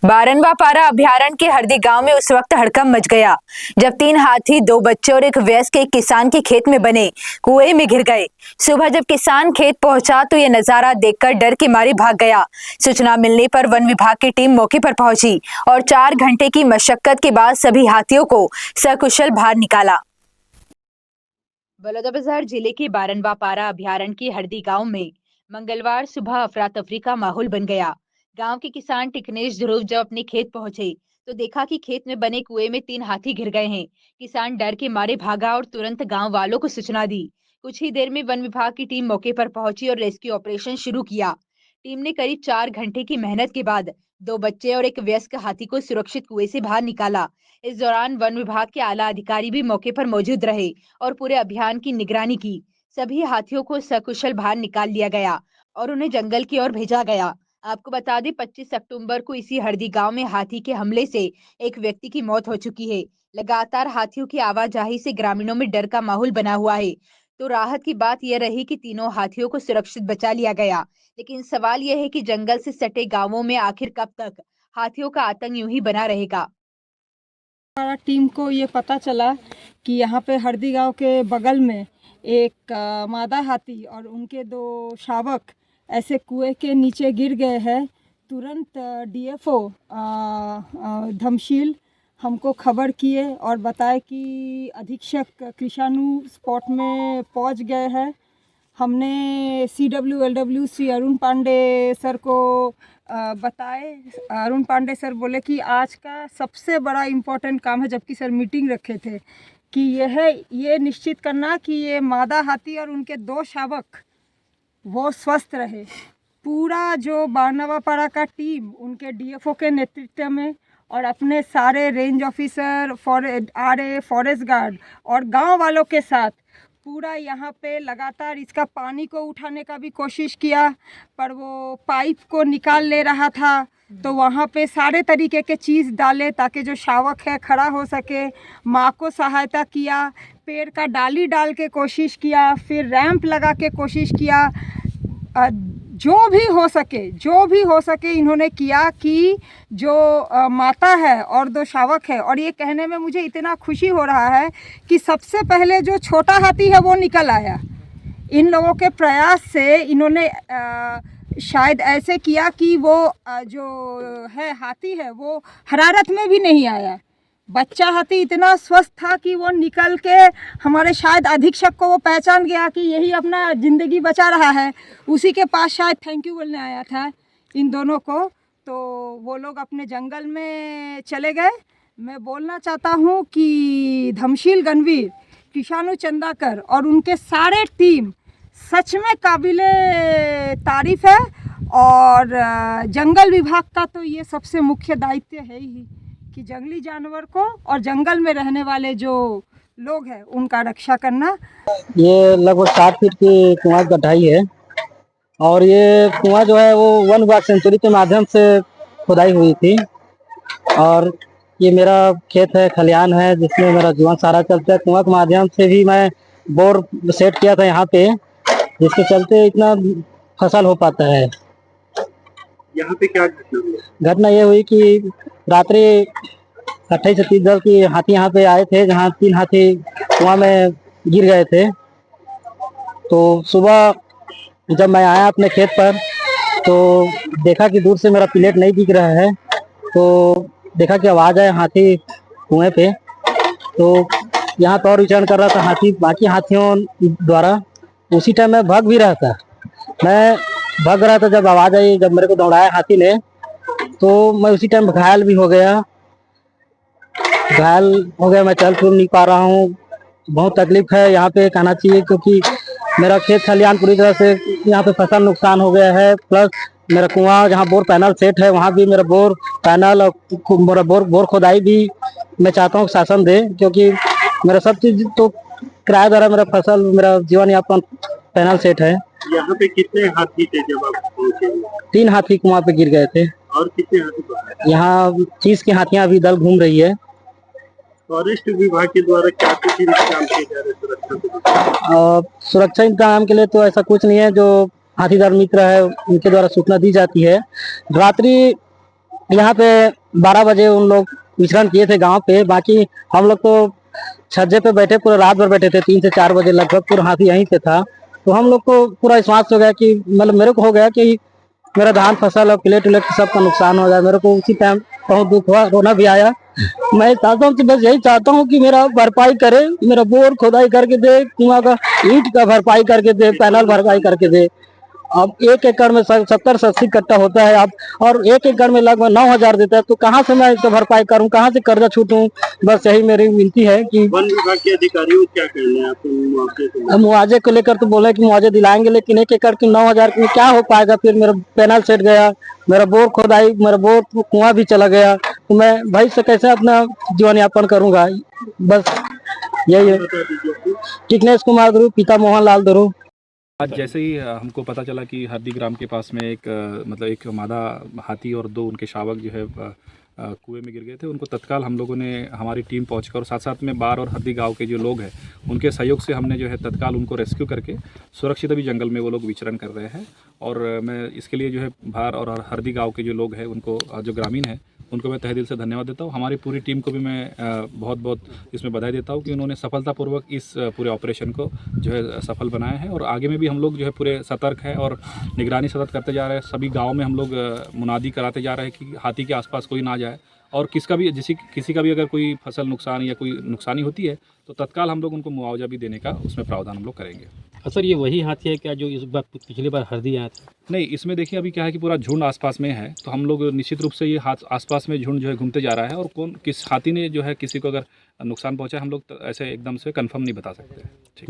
बारनवा पारा अभयारण्य के हरदी गांव में उस वक्त हड़कंप मच गया जब 3 हाथी, 2 बच्चे और एक वयस्क एक किसान के खेत में बने कुएं में गिर गए। सुबह जब किसान खेत पहुंचा तो ये नजारा देखकर डर के मारे भाग गया। सूचना मिलने पर वन विभाग की टीम मौके पर पहुंची और 4 घंटे की मशक्कत के बाद सभी हाथियों को सकुशल बाहर निकाला। बलौदाबाजार जिले के बारनवा पारा अभयारण्य के हरदी गांव में मंगलवार सुबह अफरा तफरी का माहौल बन गया। गांव के किसान टिकनेश ध्रुव जब अपने खेत पहुंचे तो देखा कि खेत में बने कुएं में 3 हाथी घिर गए हैं। किसान डर के मारे भागा और तुरंत गांव वालों को सूचना दी। कुछ ही देर में वन विभाग की टीम मौके पर पहुंची और रेस्क्यू ऑपरेशन शुरू किया। टीम ने करीब 4 घंटे की मेहनत के बाद 2 बच्चे और एक वयस्क हाथी को सुरक्षित कुएं से बाहर निकाला। इस दौरान वन विभाग के आला अधिकारी भी मौके पर मौजूद रहे और पूरे अभियान की निगरानी की। सभी हाथियों को सकुशल बाहर निकाल लिया गया और उन्हें जंगल की ओर भेजा गया। आपको बता दें 25 अक्टूबर को इसी हरदी गांव में हाथी के हमले से एक व्यक्ति की मौत हो चुकी है। लगातार हाथियों की आवाजाही से ग्रामीणों में डर का माहौल बना हुआ है। तो राहत की बात यह रही कि तीनों हाथियों को सुरक्षित बचा लिया गया। लेकिन सवाल यह है कि जंगल से सटे गांवों में आखिर कब तक हाथियों का आतंक यूं ही बना रहेगा। हमारा टीम को ये पता चला कि यहाँ पे हरदी गांव के बगल में एक मादा हाथी और उनके 2 शावक ऐसे कुएं के नीचे गिर गए हैं। तुरंत डीएफओ धमशील हमको खबर किए और बताए कि अधीक्षक कृषाणु स्पॉट में पहुँच गए हैं। हमने CWLW श्री अरुण पांडे सर को बताए। अरुण पांडे सर बोले कि आज का सबसे बड़ा इम्पोर्टेंट काम है, जबकि सर मीटिंग रखे थे, कि ये निश्चित करना कि ये मादा हाथी और उनके 2 शावक वो स्वस्थ रहे। पूरा जो बारनवा पारा का टीम उनके डीएफओ के नेतृत्व में और अपने सारे रेंज ऑफिसर, फॉरेस्ट गार्ड और गांव वालों के साथ पूरा यहाँ पे लगातार इसका पानी को उठाने का भी कोशिश किया, पर वो पाइप को निकाल ले रहा था। तो वहाँ पे सारे तरीके के चीज़ डाले ताकि जो शावक है खड़ा हो सके। माँ को सहायता किया, पेड़ का डाली डाल के कोशिश किया, फिर रैंप लगा के कोशिश किया। जो भी हो सके इन्होंने किया कि जो माता है और 2 शावक है। और ये कहने में मुझे इतना खुशी हो रहा है कि सबसे पहले जो छोटा हाथी है वो निकल आया। इन लोगों के प्रयास से इन्होंने शायद ऐसे किया कि वो जो है हाथी है वो हरारत में भी नहीं आया। बच्चा हाथी इतना स्वस्थ था कि वो निकल के हमारे शायद अधीक्षक को वो पहचान गया कि यही अपना ज़िंदगी बचा रहा है। उसी के पास शायद थैंक यू बोलने आया था इन दोनों को। तो वो लोग अपने जंगल में चले गए। मैं बोलना चाहता हूँ कि धमशील गणवीर, कृषाणु चंदाकर और उनके सारे टीम सच में काबिले तारीफ़ है। और जंगल विभाग का तो ये सबसे मुख्य दायित्व है ही कि जंगली जानवर को और जंगल में रहने वाले जो लोग हैं उनका रक्षा करना। ये लगभग 60 फीट की कुआं गहराई है और ये कुआं जो है वो वन विभाग सेंचुरी के माध्यम से खुदाई हुई थी। और ये मेरा खेत है, खलिहान है, जिसमें मेरा जीवन सारा चलता है। कुआं के माध्यम से भी मैं बोर सेट किया था यहाँ पे, जिसके चलते इतना फसल हो पाता है। यहाँ पे क्या घटना हुई? घटना ये हुई कि रात्रि 28 से 30 की हाथी यहाँ पे आए थे, जहाँ 3 हाथी कुआं में गिर गए थे। तो सुबह जब मैं आया अपने खेत पर तो देखा कि दूर से मेरा प्लेट नहीं दिख रहा है। तो देखा कि आवाज़ आए हाथी कुएं पे। तो यहाँ पर और विचरण कर रहा था हाथी बाकी हाथियों द्वारा। उसी टाइम मैं भाग भी रहा था। मैं भाग रहा था जब आवाज़ आई, जब मेरे को दौड़ाया हाथी ने, तो मैं उसी टाइम घायल भी हो गया। मैं चल फिर नहीं पा रहा हूँ। बहुत तकलीफ है यहाँ पे कहना चाहिए, क्योंकि मेरा खेत खलिहान पूरी तरह से यहाँ पे फसल नुकसान हो गया है। प्लस मेरा कुआं जहाँ बोर पैनल सेट है वहाँ भी मेरा बोर पैनल और मेरा बोर खोदाई भी मैं चाहता हूँ शासन दे, क्योंकि मेरा सब चीज़ तो किराया द्वारा मेरा फसल, मेरा जीवन यापन पैनल सेट है। यहाँ पे कितने हाथी थे जब आप पहुँचे? 3 हाथी कुआं पे गिर गए थे। और कितने हाथी? यहाँ 30 की हाथियां अभी दल घूम रही है। फॉरेस्ट विभाग के द्वारा क्या कुछ इंतजाम किए जा रहे हैं सुरक्षा इंतजाम के लिए? तो ऐसा कुछ नहीं है। जो हाथीदार मित्र है उनके द्वारा सूचना दी जाती है। रात्रि यहाँ पे 12 बजे उन लोग विचरण किए थे गांव पे। बाकी हम लोग तो छज्जे पे बैठे, पूरा रात भर बैठे थे, 3 से 4 बजे लगभग पूरा हाथी यहीं पे था। तो हम लोग को पूरा विश्वास हो गया कि मतलब मेरे को हो गया कि मेरा धान फसल और प्लेट उलेट सबका नुकसान हो गया। मेरे को उसी टाइम बहुत दुख हुआ, रोना भी आया। मैं चाहता हूँ कि बस यही चाहता हूँ कि मेरा भरपाई करे, मेरा बोर खोदाई करके दे, कुआं का ईंट का भरपाई करके दे, पैनल भरपाई करके दे। अब 1 एकड़ में 70 से 80 कट्टा होता है आप, और 1 एकड़ में लगभग 9,000 देता है। तो कहाँ से मैं इसका भरपाई करूँ, कहाँ से कर्जा छूटूं? बस यही मेरी विनती है कि वन विभाग के अधिकारियों को क्या कहना है आपको मुआवजे को? मुआवजे को लेकर तो बोले कि मुआवजे दिलाएंगे, लेकिन 1 एकड़ की 9,000 में क्या हो पाएगा? फिर मेरा पैनल सेट गया, मेरा बोर खोदाई, मेरा बोर कुआं भी चला गया, तो मैं भाई से कैसे अपना जीवन यापन करूंगा? बस यही है। टिकनेश कुमार ध्रुव, पिता मोहन लाल ध्रुव। आज जैसे ही हमको पता चला कि हरदी ग्राम के पास में एक मादा हाथी और 2 उनके शावक जो है कुएं में गिर गए थे, उनको तत्काल हम लोगों ने, हमारी टीम पहुंचकर, और साथ साथ में बार और हरदी गांव के जो लोग हैं उनके सहयोग से हमने जो है तत्काल उनको रेस्क्यू करके सुरक्षित अभी जंगल में वो लोग विचरण कर रहे हैं। और मैं इसके लिए जो है बार और हरदी गाँव के जो लोग हैं उनको, जो ग्रामीण हैं उनको मैं तहे दिल से धन्यवाद देता हूँ। हमारी पूरी टीम को भी मैं बहुत बहुत इसमें बधाई देता हूँ कि उन्होंने सफलतापूर्वक इस पूरे ऑपरेशन को जो है सफल बनाया है। और आगे में भी हम लोग जो है पूरे सतर्क हैं और निगरानी सतत करते जा रहे हैं। सभी गाँव में हम लोग मुनादी कराते जा रहे हैं कि हाथी के आसपास कोई ना जाए, और किसी का भी अगर कोई फसल नुकसान या कोई नुकसानी होती है तो तत्काल हम लोग उनको मुआवजा भी देने का उसमें प्रावधान हम लोग करेंगे। सर, ये वही हाथी है क्या जो इस बार पिछली बार हरदी आया था? नहीं, इसमें देखिए अभी क्या है कि पूरा झुंड आसपास में है, तो हम लोग निश्चित रूप से ये आसपास में झुंड जो है घूमते जा रहा है, और किस हाथी ने जो है किसी को अगर नुकसान पहुंचा, हम लोग ऐसे एकदम से कंफर्म नहीं बता सकते। ठीक।